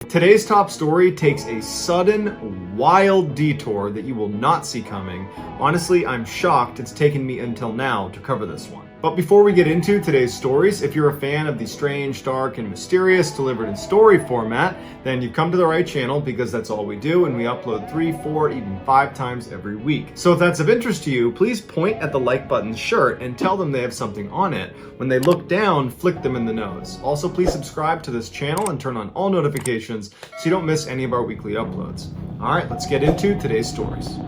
Today's top story takes a sudden, wild detour that you will not see coming. Honestly, I'm shocked it's taken me until now to cover this one. But before we get into today's stories, if you're a fan of the strange, dark, and mysterious delivered in story format, then you've come to the right channel because that's all we do, and we upload 3, 4, even 5 times every week. So if that's of interest to you, please point at the like button's shirt and tell them they have something on it. When they look down, flick them in the nose. Also, please subscribe to this channel and turn on all notifications so you don't miss any of our weekly uploads. All right, let's get into today's stories.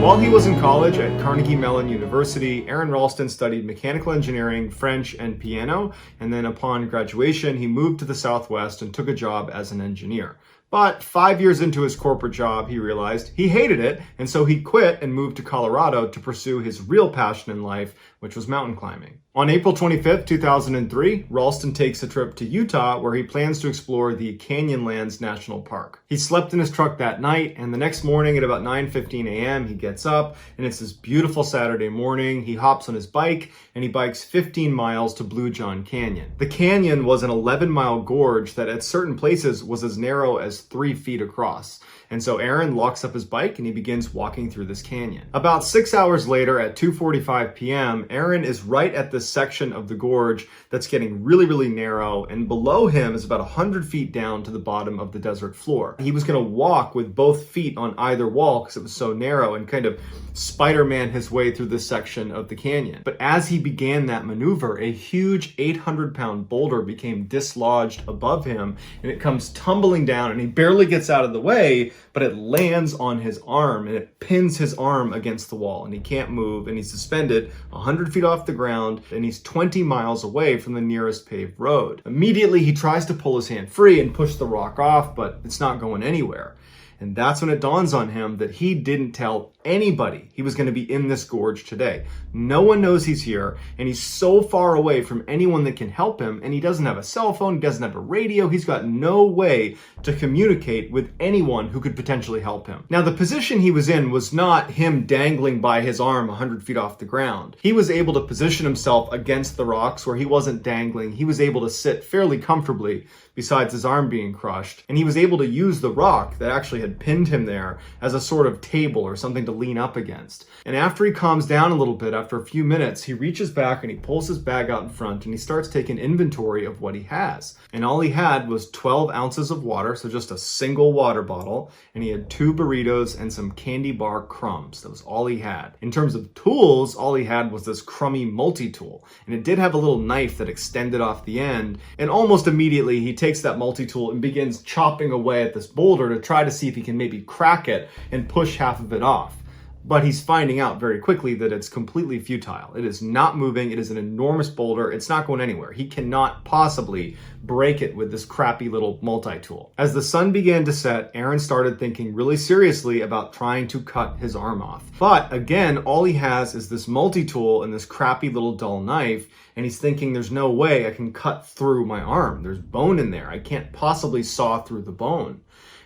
While he was in college at Carnegie Mellon University, Aron Ralston studied mechanical engineering, French, and piano, and then upon graduation, he moved to the Southwest and took a job as an engineer. But 5 years into his corporate job, he realized he hated it, and so he quit and moved to Colorado to pursue his real passion in life, which was mountain climbing. On April 25th, 2003, Ralston takes a trip to Utah where he plans to explore the Canyonlands National Park. He slept in his truck that night, and the next morning at about 9:15 a.m. he gets up, and it's this beautiful Saturday morning. He hops on his bike, and he bikes 15 miles to Blue John Canyon. The canyon was an 11-mile gorge that at certain places was as narrow as 3 feet across. And so Aron locks up his bike and he begins walking through this canyon. About 6 hours later at 2:45 p.m., Aron is right at this section of the gorge that's getting really narrow, and below him is about 100 feet down to the bottom of the desert floor. He was going to walk with both feet on either wall because it was so narrow and kind of Spider-Man his way through this section of the canyon. But as he began that maneuver, a huge 800-pound boulder became dislodged above him, and it comes tumbling down, and he barely gets out of the way, but it lands on his arm, and it pins his arm against the wall, and he can't move, and he's suspended 100 feet off the ground, and he's 20 miles away from the nearest paved road. Immediately, he tries to pull his hand free and push the rock off, but it's not going anywhere. And that's when it dawns on him that he didn't tell anybody he was going to be in this gorge today. No one knows he's here, and he's so far away from anyone that can help him, and he doesn't have a cell phone, he doesn't have a radio, he's got no way to communicate with anyone who could potentially help him. Now, the position he was in was not him dangling by his arm 100 feet off the ground. He was able to position himself against the rocks where he wasn't dangling. He was able to sit fairly comfortably besides his arm being crushed, and he was able to use the rock that actually had pinned him there as a sort of table or something to lean up against. And after he calms down a little bit, after a few minutes, he reaches back and he pulls his bag out in front and he starts taking inventory of what he has. And all he had was 12 ounces of water, so just a single water bottle, and he had 2 burritos and some candy bar crumbs. That was all he had. In terms of tools, all he had was this crummy multi-tool, and it did have a little knife that extended off the end, and almost immediately he takes that multi-tool and begins chopping away at this boulder to try to see if he can maybe crack it and push half of it off. But he's finding out very quickly that it's completely futile. It is not moving. It is an enormous boulder. It's not going anywhere. He cannot possibly break it with this crappy little multi-tool. As the sun began to set, Aron started thinking really seriously about trying to cut his arm off. But again, all he has is this multi-tool and this crappy little dull knife, and he's thinking there's no way I can cut through my arm. There's bone in there. I can't possibly saw through the bone.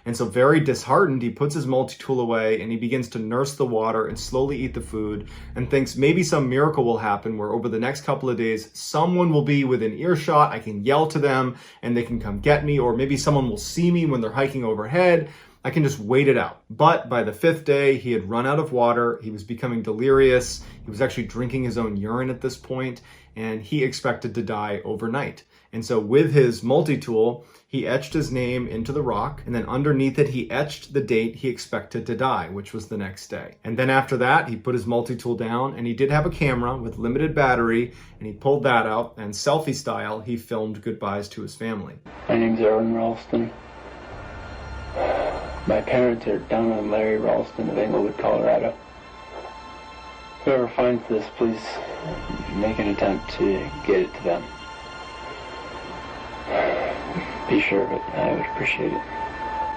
And so very disheartened, he puts his multi-tool away and he begins to nurse the water and slowly eat the food and thinks maybe some miracle will happen where over the next couple of days, someone will be within earshot. I can yell to them and they can come get me, or maybe someone will see me when they're hiking overhead. I can just wait it out. But by the 5th day, he had run out of water. He was becoming delirious. He was actually drinking his own urine at this point, and he expected to die overnight. And so with his multi-tool, he etched his name into the rock, and then underneath it, he etched the date he expected to die, which was the next day. And then after that, he put his multi-tool down, and he did have a camera with limited battery, and he pulled that out, and selfie style, he filmed goodbyes to his family. My name's Aron Ralston. My parents are Donna and Larry Ralston of Englewood, Colorado. Whoever finds this, please make an attempt to get it to them. Be sure of it. I would appreciate it.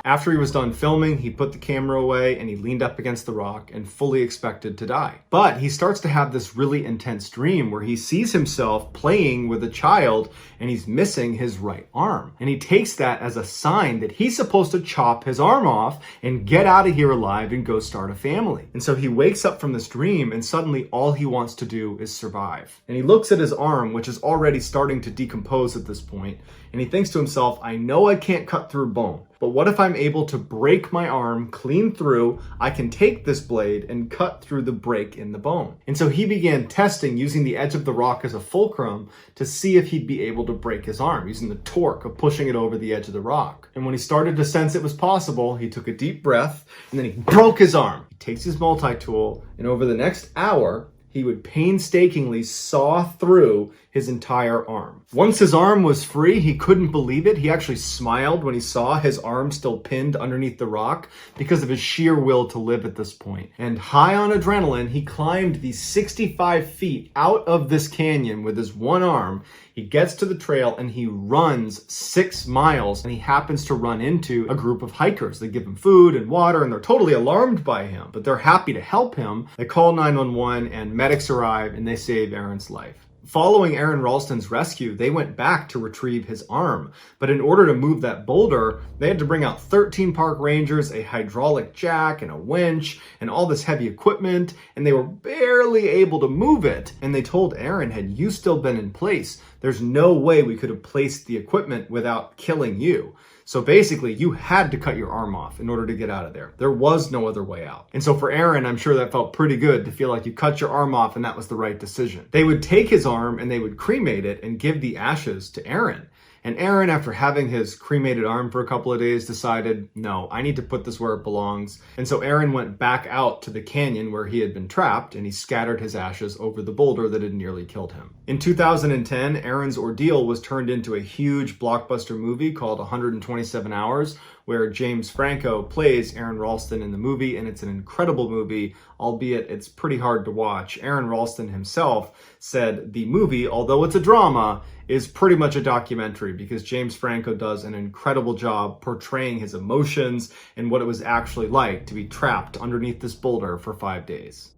After he was done filming, he put the camera away and he leaned up against the rock and fully expected to die. But he starts to have this really intense dream where he sees himself playing with a child and he's missing his right arm. And he takes that as a sign that he's supposed to chop his arm off and get out of here alive and go start a family. And so he wakes up from this dream and suddenly all he wants to do is survive. And he looks at his arm, which is already starting to decompose at this point, and he thinks to himself, I know I can't cut through bone, but what if I'm able to break my arm clean through? I can take this blade and cut through the break in the bone. And so he began testing using the edge of the rock as a fulcrum to see if he'd be able to break his arm, using the torque of pushing it over the edge of the rock. And when he started to sense it was possible, he took a deep breath and then he broke his arm. He takes his multi-tool and over the next hour, he would painstakingly saw through his entire arm. Once his arm was free, he couldn't believe it. He actually smiled when he saw his arm still pinned underneath the rock because of his sheer will to live at this point. And high on adrenaline, he climbed these 65 feet out of this canyon with his one arm. He gets to the trail and he runs 6 miles and he happens to run into a group of hikers. They give him food and water and they're totally alarmed by him, but they're happy to help him. They call 911 and medics arrive and they save Aaron's life. Following Aaron Ralston's rescue, they went back to retrieve his arm. But in order to move that boulder, they had to bring out 13 park rangers, a hydraulic jack, and a winch, and all this heavy equipment, and they were barely able to move it. And they told Aaron, had you still been in place, there's no way we could have placed the equipment without killing you. So basically, you had to cut your arm off in order to get out of there. There was no other way out. And so for Aaron, I'm sure that felt pretty good to feel like you cut your arm off and that was the right decision. They would take his arm and they would cremate it and give the ashes to Aaron. And Aaron, after having his cremated arm for a couple of days, decided, no, I need to put this where it belongs. And so Aaron went back out to the canyon where he had been trapped and he scattered his ashes over the boulder that had nearly killed him. In 2010, Aaron's ordeal was turned into a huge blockbuster movie called 127 Hours, where James Franco plays Aaron Ralston in the movie, and it's an incredible movie, albeit it's pretty hard to watch. Aaron Ralston himself said the movie, although it's a drama, is pretty much a documentary because James Franco does an incredible job portraying his emotions and what it was actually like to be trapped underneath this boulder for 5 days.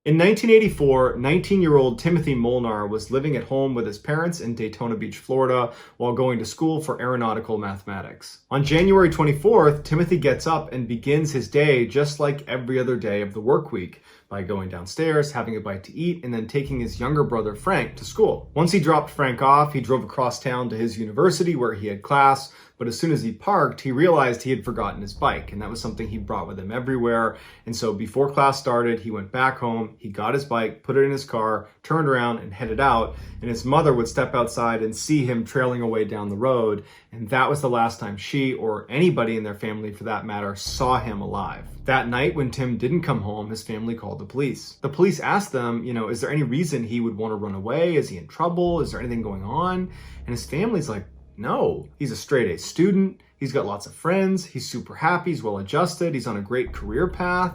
In 1984, 19-year-old Timothy Molnar was living at home with his parents in Daytona Beach, Florida, while going to school for aeronautical mathematics. On January 24th, Timothy gets up and begins his day just like every other day of the work week, by going downstairs, having a bite to eat, and then taking his younger brother Frank to school. Once he dropped Frank off, he drove across town to his university where he had class, but as soon as he parked, he realized he had forgotten his bike, and that was something he brought with him everywhere. And so before class started, he went back home, he got his bike, put it in his car, turned around and headed out, and his mother would step outside and see him trailing away down the road, and that was the last time she, or anybody in their family for that matter, saw him alive. That night when Tim didn't come home, his family called the police. The police asked them, is there any reason he would want to run away? Is he in trouble? Is there anything going on? And his family's like, no, he's a straight A student. He's got lots of friends. He's super happy. He's well adjusted. He's on a great career path.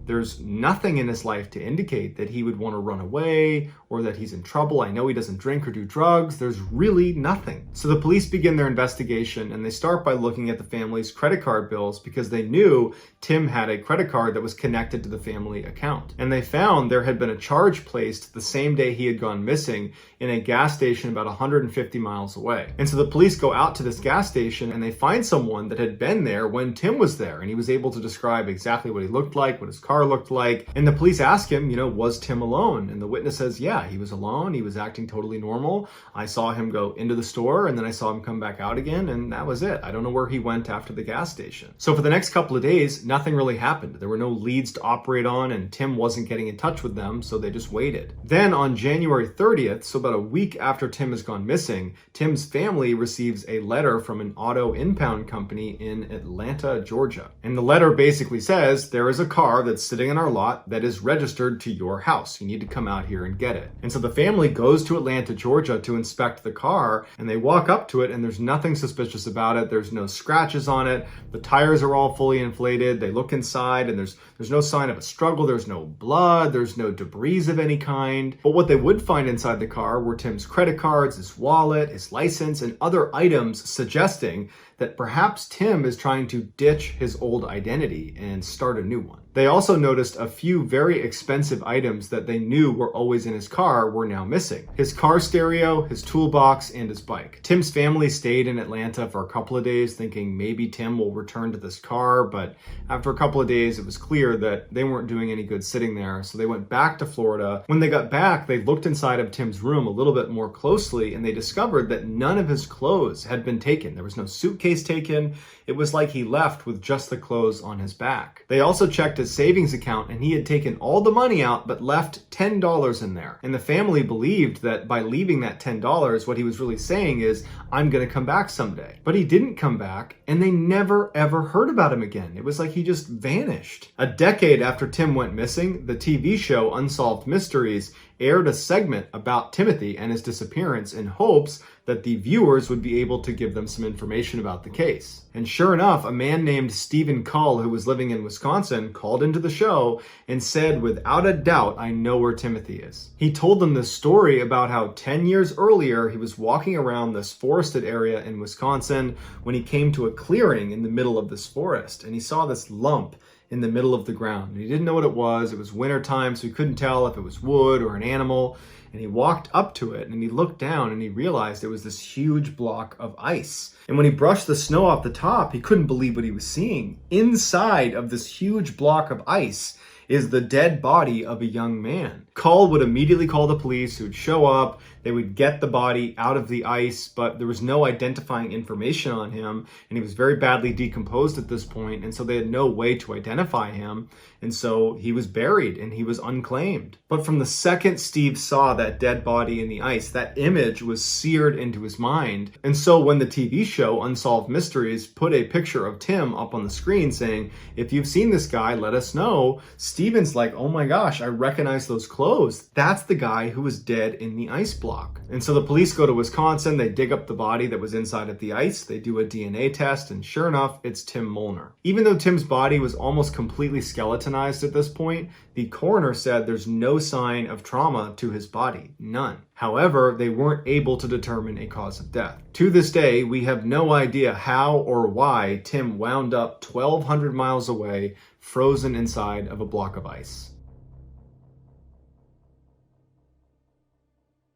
There's nothing in his life to indicate that he would want to run away or that he's in trouble. I know he doesn't drink or do drugs. There's really nothing. So the police begin their investigation and they start by looking at the family's credit card bills because they knew Tim had a credit card that was connected to the family account. And they found there had been a charge placed the same day he had gone missing in a gas station about 150 miles away. And so the police go out to this gas station and they find someone that had been there when Tim was there. And he was able to describe exactly what he looked like, what his car looked like. And the police ask him, was Tim alone? And the witness says, yeah, he was alone. He was acting totally normal. I saw him go into the store and then I saw him come back out again. And that was it. I don't know where he went after the gas station. So for the next couple of days, nothing really happened. There were no leads to operate on and Tim wasn't getting in touch with them. So they just waited. Then on January 30th, so about a week after Tim has gone missing, Tim's family receives a letter from an auto impound company in Atlanta, Georgia. And the letter basically says there is a car that that's sitting in our lot that is registered to your house. You need to come out here and get it. And so the family goes to Atlanta, Georgia to inspect the car, and they walk up to it and there's nothing suspicious about it. There's no scratches on it. The tires are all fully inflated. They look inside and there's no sign of a struggle. There's no blood. There's no debris of any kind. But what they would find inside the car were Tim's credit cards, his wallet, his license, and other items suggesting that perhaps Tim is trying to ditch his old identity and start a new one. They also noticed a few very expensive items that they knew were always in his car were now missing. His car stereo, his toolbox, and his bike. Tim's family stayed in Atlanta for a couple of days thinking maybe Tim will return to this car, but after a couple of days it was clear that they weren't doing any good sitting there, so they went back to Florida. When they got back, they looked inside of Tim's room a little bit more closely and they discovered that none of his clothes had been taken. There was no suitcase taken. It was like he left with just the clothes on his back. They also checked his savings account and he had taken all the money out but left $10 in there. And the family believed that by leaving that $10, what he was really saying is, I'm gonna come back someday. But he didn't come back and they never ever heard about him again. It was like he just vanished. A decade after Tim went missing, the TV show Unsolved Mysteries aired a segment about Timothy and his disappearance in hopes that the viewers would be able to give them some information about the case. And sure enough, a man named Stephen Cull, who was living in Wisconsin, called into the show and said, without a doubt, I know where Timothy is. He told them this story about how 10 years earlier, he was walking around this forested area in Wisconsin when he came to a clearing in the middle of this forest, and he saw this lump in the middle of the ground. He didn't know what it was. It was wintertime, so he couldn't tell if it was wood or an animal. And he walked up to it and he looked down and he realized it was this huge block of ice. And when he brushed the snow off the top, he couldn't believe what he was seeing. Inside of this huge block of ice is the dead body of a young man. Cull would immediately call the police, who would show up. They would get the body out of the ice, but there was no identifying information on him, and he was very badly decomposed at this point, and so they had no way to identify him, and so he was buried and he was unclaimed. But from the second Steve saw that dead body in the ice, that image was seared into his mind. And so when the TV show Unsolved Mysteries put a picture of Tim up on the screen saying, if you've seen this guy, let us know, Steven's like, oh my gosh, I recognize those clothes. That's the guy who was dead in the ice block. And so the police go to Wisconsin, they dig up the body that was inside of the ice, they do a DNA test, and sure enough, it's Tim Molnar. Even though Tim's body was almost completely skeletonized at this point, the coroner said there's no sign of trauma to his body, none. However, they weren't able to determine a cause of death. To this day, we have no idea how or why Tim wound up 1,200 miles away, frozen inside of a block of ice.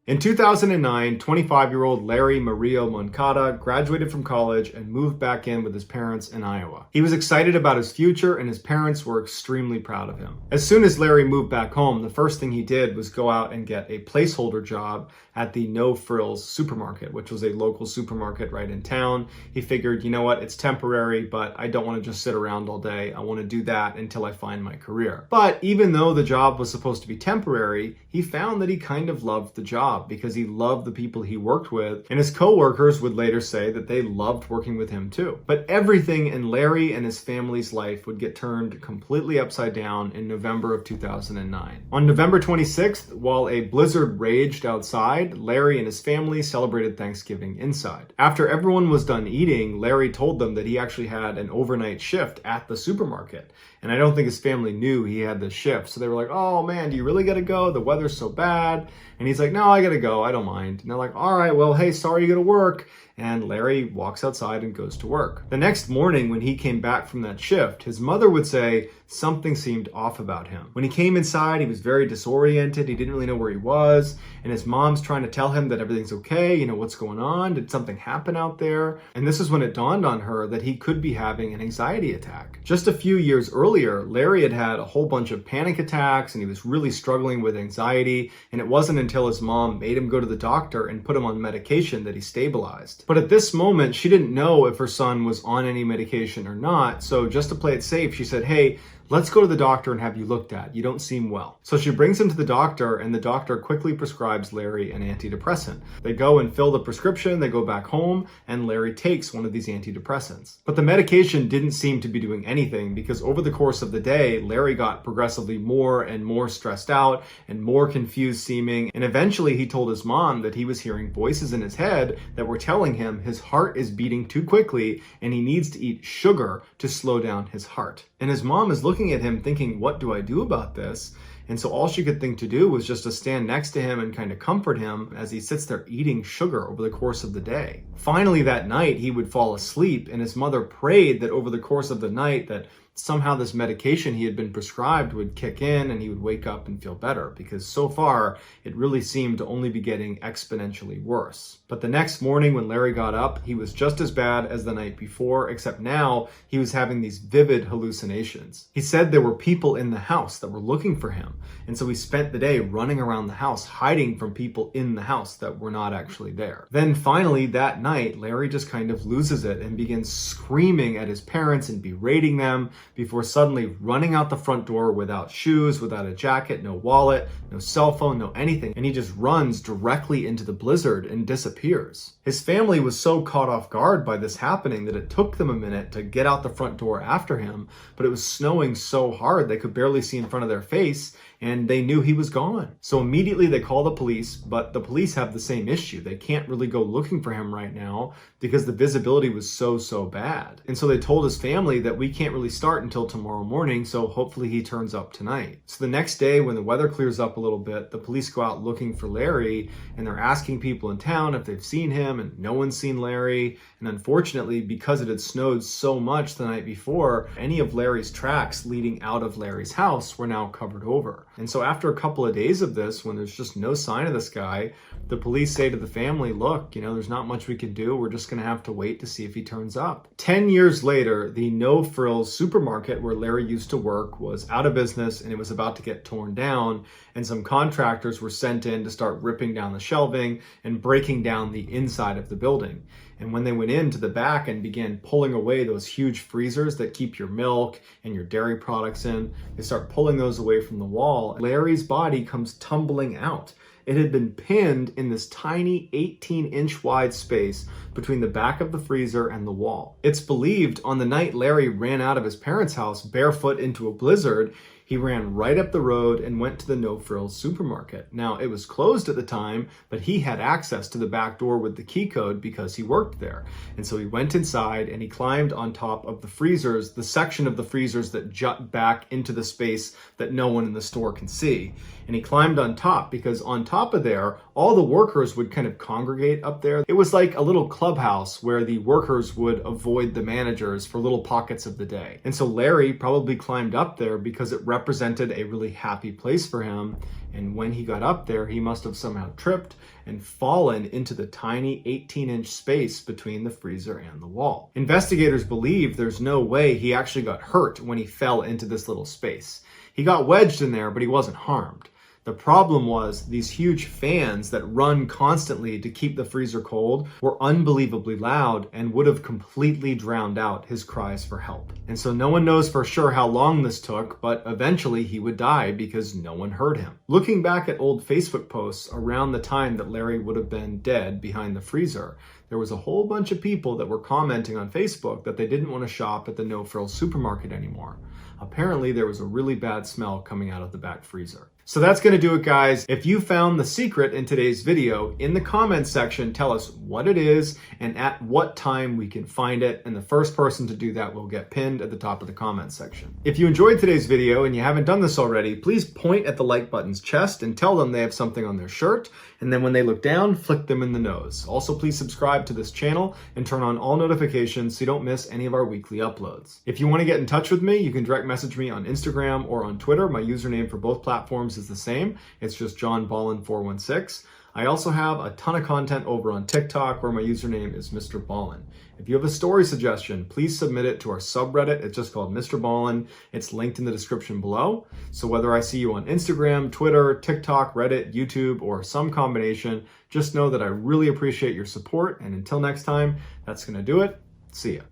In 2009, 25-year-old Larry Mario Moncada graduated from college and moved back in with his parents in Iowa. He was excited about his future and his parents were extremely proud of him. As soon as Larry moved back home, the first thing he did was go out and get a placeholder job at the No Frills supermarket, which was a local supermarket right in town. He figured, you know what, it's temporary, but I don't want to just sit around all day. I want to do that until I find my career. But even though the job was supposed to be temporary, he found that he kind of loved the job because he loved the people he worked with, and his coworkers would later say that they loved working with him too. But everything in Larry and his family's life would get turned completely upside down in November of 2009. On November 26th, while a blizzard raged outside, Larry and his family celebrated Thanksgiving inside. After everyone was done eating, Larry told them that he actually had an overnight shift at the supermarket. And I don't think his family knew he had this shift. So they were like, oh man, do you really gotta go? The weather's so bad. And he's like, no, I gotta go. I don't mind. And they're like, all right, well, hey, sorry you gotta work. And Larry walks outside and goes to work. The next morning when he came back from that shift, his mother would say something seemed off about him. When he came inside, he was very disoriented. He didn't really know where he was. And his mom's trying to tell him that everything's okay. You know, what's going on? Did something happen out there? And this is when it dawned on her that he could be having an anxiety attack. Just a few years earlier, Larry had had a whole bunch of panic attacks and he was really struggling with anxiety. And it wasn't until his mom made him go to the doctor and put him on medication that he stabilized. But at this moment, she didn't know if her son was on any medication or not. So just to play it safe, she said, hey, Let's go to the doctor and have you looked at. You don't seem well. So she brings him to the doctor, and the doctor quickly prescribes Larry an antidepressant. They go and fill the prescription, they go back home, and Larry takes one of these antidepressants. But the medication didn't seem to be doing anything, because over the course of the day, Larry got progressively more and more stressed out and more confused seeming, and eventually he told his mom that he was hearing voices in his head that were telling him his heart is beating too quickly and he needs to eat sugar to slow down his heart. And his mom is looking at him thinking, what do I do about this? And so all she could think to do was just to stand next to him and kind of comfort him as he sits there eating sugar over the course of the day. Finally that night he would fall asleep, and his mother prayed that over the course of the night that somehow this medication he had been prescribed would kick in and he would wake up and feel better, because so far it really seemed to only be getting exponentially worse. But the next morning when Larry got up, he was just as bad as the night before, except now he was having these vivid hallucinations. He said there were people in the house that were looking for him, and so he spent the day running around the house hiding from people in the house that were not actually there. Then finally that night, Larry just kind of loses it and begins screaming at his parents and berating them, before suddenly running out the front door without shoes, without a jacket, no wallet, no cell phone, no anything. And he just runs directly into the blizzard and disappears. His family was so caught off guard by this happening that it took them a minute to get out the front door after him, but it was snowing so hard they could barely see in front of their face, and they knew he was gone. So immediately they call the police, but the police have the same issue. They can't really go looking for him right now because the visibility was so bad. And so they told his family that we can't really start until tomorrow morning, so hopefully he turns up tonight. So the next day when the weather clears up a little bit, the police go out looking for Larry, and they're asking people in town if they've seen him, and no one's seen Larry. And unfortunately, because it had snowed so much the night before, any of Larry's tracks leading out of Larry's house were now covered over. And so after a couple of days of this, when there's just no sign of this guy, the police say to the family, look, there's not much we can do. We're just going to have to wait to see if he turns up. 10 years later, the No Frills supermarket where Larry used to work was out of business, and it was about to get torn down, and some contractors were sent in to start ripping down the shelving and breaking down the inside of the building. And when they went into the back and began pulling away those huge freezers that keep your milk and your dairy products in, they start pulling those away from the wall. Larry's body comes tumbling out. It had been pinned in this tiny 18-inch wide space between the back of the freezer and the wall. It's believed on the night Larry ran out of his parents' house barefoot into a blizzard, he ran right up the road and went to the No Frills supermarket. Now, it was closed at the time, but he had access to the back door with the key code because he worked there. And so he went inside and he climbed on top of the freezers, the section of the freezers that jut back into the space that no one in the store can see. And he climbed on top because on top of there, all the workers would kind of congregate up there. It was like a little clubhouse where the workers would avoid the managers for little pockets of the day. And so Larry probably climbed up there because it represented a really happy place for him. And when he got up there, he must have somehow tripped and fallen into the tiny 18-inch space between the freezer and the wall. Investigators believe there's no way he actually got hurt when he fell into this little space. He got wedged in there, but he wasn't harmed. The problem was these huge fans that run constantly to keep the freezer cold were unbelievably loud and would have completely drowned out his cries for help. And so no one knows for sure how long this took, but eventually he would die because no one heard him. Looking back at old Facebook posts around the time that Larry would have been dead behind the freezer, there was a whole bunch of people that were commenting on Facebook that they didn't want to shop at the No Frills supermarket anymore. Apparently there was a really bad smell coming out of the back freezer. So that's going to do it, guys. If you found the secret in today's video, in the comments section, tell us what it is and at what time we can find it. And the first person to do that will get pinned at the top of the comments section. If you enjoyed today's video and you haven't done this already, please point at the like button's chest and tell them they have something on their shirt. And then when they look down, flick them in the nose. Also, please subscribe to this channel and turn on all notifications so you don't miss any of our weekly uploads. If you want to get in touch with me, you can direct message me on Instagram or on Twitter. My username for both platforms is the same. It's just JohnBallen416. I also have a ton of content over on TikTok where my username is MrBallen. If you have a story suggestion, please submit it to our subreddit. It's just called MrBallen. It's linked in the description below. So whether I see you on Instagram, Twitter, TikTok, Reddit, YouTube, or some combination, just know that I really appreciate your support. And until next time, that's going to do it. See ya.